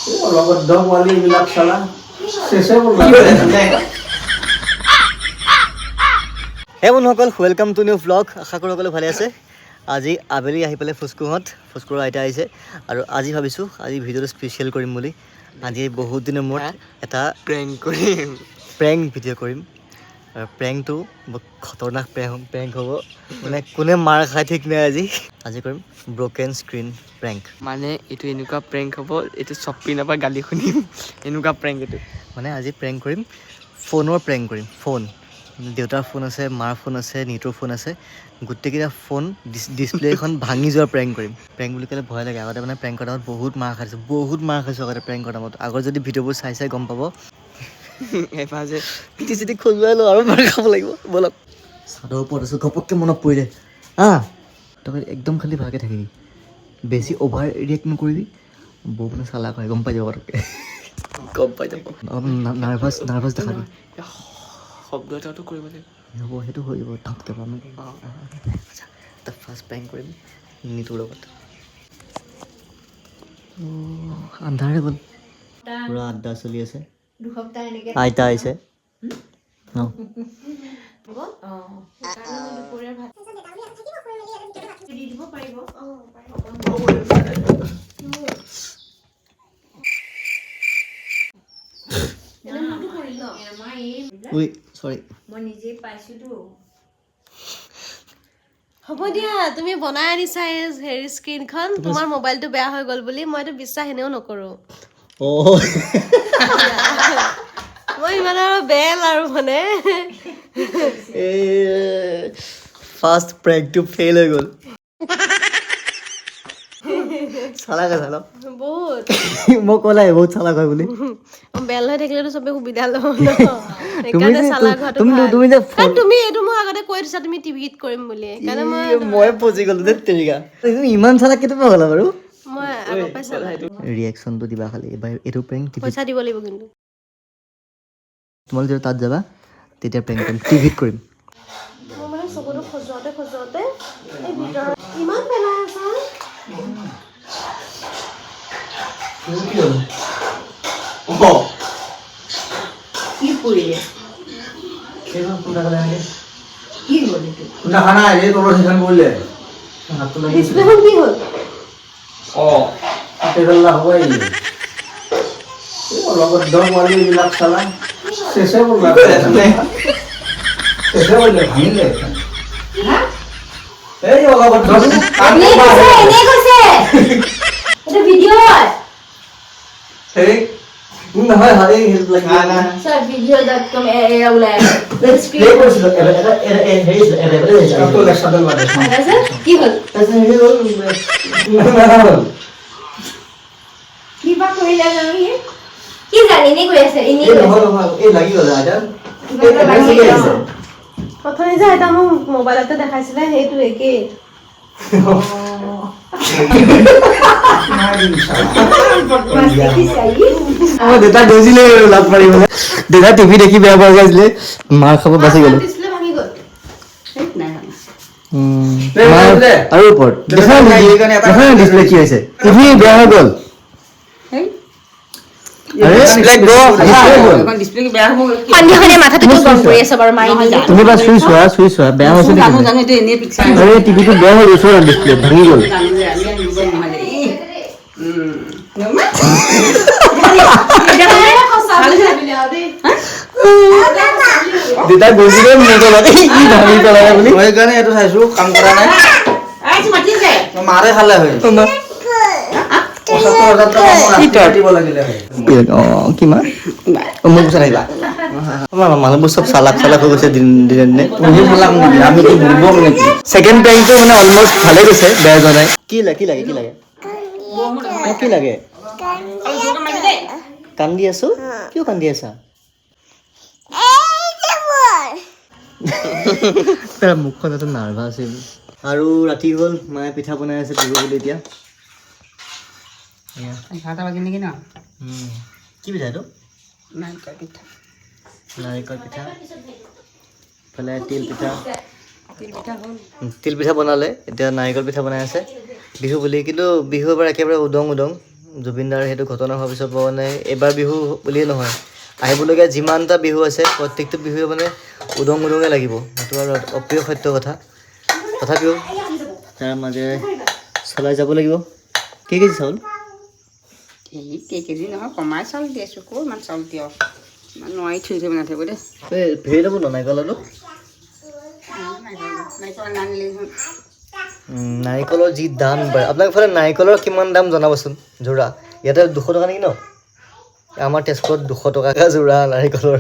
অলগদ্ধ পোৱালিবিলাক চালা শেষে হে বন্ধুসকল, ৱেলকাম টু নিউ ভ্লগ। আশা কৰোঁ সকলো ভালে আছে। আজি আবেলি আহি পেলাই ফুচকুৰ আইতা আহিছে আৰু আজি ভাবিছোঁ আজি ভিডিঅ'টো স্পেচিয়েল কৰিম বুলি। আজি বহুত দিনৰ মূৰত এটা প্ৰেংক ভিডিঅ' কৰিম আৰু প্ৰেংকটো বহুত খতৰনাক প্ৰেংক হ'ব, মানে কোনে মাৰ খাই ঠিক নাই। আজি কৰিম ব্ৰকেন স্ক্ৰীণ প্ৰেংক। মানে এইটো এনেকুৱা প্ৰেংক হ'ব, এইটো চব পিনৰ পৰা গালি শুনিম, এনেকুৱা প্ৰেংক এইটো। মানে আজি প্ৰেংক কৰিম, ফোনৰ প্ৰেংক কৰিম। ফোন, দেউতাৰ ফোন আছে, মাৰ ফোন আছে, নিতুৰ ফোন আছে, গোটেইকেইটা ফোন ডিছপ্লে এখন ভাঙি যোৱাৰ প্ৰেংক কৰিম। প্ৰেংক বুলি ক'লে ভয় লাগে। আগতে মানে প্ৰেংকৰ নামত বহুত মাৰ খাইছোঁ আগতে প্ৰেংকৰ নামত। আগৰ যদি ভিডিঅ'বোৰ চাই গম পাব। এবাৰ যে পিটি চিটি খজুৱাই লওঁ আৰু মাৰ খাব লাগিব। ব'লক, চাদৰ ওপৰত আছোঁ, ঘপককৈ মনত পৰিলে। তই একদম খালি ভালকৈ থাকিবি, বেছি অভাৰ ৰিয়েক্ট নকৰিবি। বৌ মানে চালাক হয়, গম পাই যাব পটককৈ। গম পাই যাব। নাৰ্ভাছ দেখাবি। শব্দ এটাতো কৰিব লাগিব। হ'ব, সেইটো হৈ যাব। ধপকৈ পাম। আচ্ছা, এটা ফাৰ্ষ্ট প্ৰেংক কৰিম নিতুৰ লগত। আন্ধাৰে গ'ল, পুৰা আড্ডা চলি আছে। আইতা আহিছে। চৰি, মই নিজে পাইছোতো। হ'ব দিয়া, তুমি বনাই আনিছা হেৰি স্ক্ৰীনখন। তোমাৰ মোবাইলটো বেয়া হৈ গ'ল বুলি মইতো বিশ্বাস এনেও নকৰোঁ। মই ইমান আৰু বেল আৰু মানে ফাৰ্ষ্ট প্ৰেংকটো ফেইল হৈ গ'ল। চালাক আছে ন বহুত। মই ক'লাই বহুত চালাক হয় বুলি। বেল হৈ থাকিলেতো চবে সুবিধা ল'ব ন, সেইকাৰণে চালাক হোৱাটো ভাল। কাৰণ তুমি এইটো মোক আগতে কৈ দিছা তুমি টিভিত কৰিম বুলি, সেইকাৰণে মই ফচি গ'লো দেই তেৰিকা। ইমান চালাক কেতিয়াবা হ'লা বাৰু? মই আগৰ পৰাই চালাক। ৰিয়েকশ্যনটো দিবা খালি। এইবাৰ এইটো প্ৰেংক পইচা দিব লাগিব কিন্তু। তোমালোক যেতিয়া তাত যাবা তেতিয়া প্ৰেংক কৰিম, টিভিত কৰিম। মই মানে চকুটো খজুৱাওঁতে এই ভিতৰত ইমান পেলাই আছা। কি পৰিলে? কি হ'ল এইটো? ডিছপ্লেখন কি হ'ল? অলগদ্ধ পোৱালিবিলাক চালা শেষে ভাঙিলে। এই অলগদ্ধ এটা ভিডিও হয়। নহয় স্যার video.com এরা উলায় কি হল কি বা কইলা জানো কি জানি নি কই আছে ইনি প্ৰথমে যে এটা মোক মোবাইলতে দেখাইছিলে সেইটো একেই। দেউতা গৈছিলে লাভ মাৰিবলৈ। দেউতা টিভি দেখি বেয়া পোৱা গৈছিলে, মাৰ খাব বাচি গ'লো। ডিছপ্লে ভাঙি গ'ল। আৰু ওপৰত ডিছপ্লে কি হৈছে? টিভি বেয়া হৈ গ'ল। তুমি বা চুই চোৱা বেয়া হৈছে নেকি? টিভিটো বেয়া হৈ গৈছে, ডিছপ্লে ভাঙি গ'ল। দেউতা গৈছিলে মোবাইলত কি ভাঙি পেলালে বুলি। মই সেইকাৰণে এইটো চাইছো, কাম কৰা নাই। মাৰে খালে হয়। মানুহবোৰ চব চালাক হৈ গৈছে দিনে। ছেকেণ্ড প্ৰেংকটো মানে অলমষ্ট ভালে গৈছে, বেয়া যোৱা নাই। কি লাগে? কান্দি আছো? কিয় কান্দি আছা? মুখখন এটা নাৰ্ভাছ আছিল। আৰু ৰাতি হ'ল, মায়ে পিঠা বনাই আছে বিহু বুলি। এতিয়া কি পিঠা এইটো? নাৰিকল পিঠা, ইফালে তিল পিঠা বনালে। এতিয়া নাৰিকল পিঠা বনাই আছে বিহু বুলি। কিন্তু বিহু এবাৰ একেবাৰে উদং জুবিনদাৰ সেইটো ঘটনা হোৱাৰ পিছৰ পৰা মানে এইবাৰ বিহু বুলিয়ে নহয় আহিবলগীয়া যিমানটা বিহু আছে প্ৰত্যেকটো বিহুৱে মানে উদং উদঙে লাগিব সেইটো আৰু অপ্ৰিয় সত্য কথা তথাপিও তাৰ মাজেৰে চলাই যাব লাগিব কেজি চাউল এই কেজি নহয় কমাই চাউল দি আছোঁ ক'ৰ ইমান চাউল দিয় ইমান নোৱাৰি থৈ থৈ নাথাকিব দেই এই ভেৰি ল'ব ন নাৰিকলটো নাৰিকল নানিলে নাৰিকলৰ যি দাম বাঢ়ে আপোনাক ফালে নাৰিকলৰ কিমান দাম জনাবচোন যোৰা ইয়াতে 200 টকা নেকি ন আমাৰ তেজপুৰত 200 টকাকৈ যোৰা নাৰিকলৰ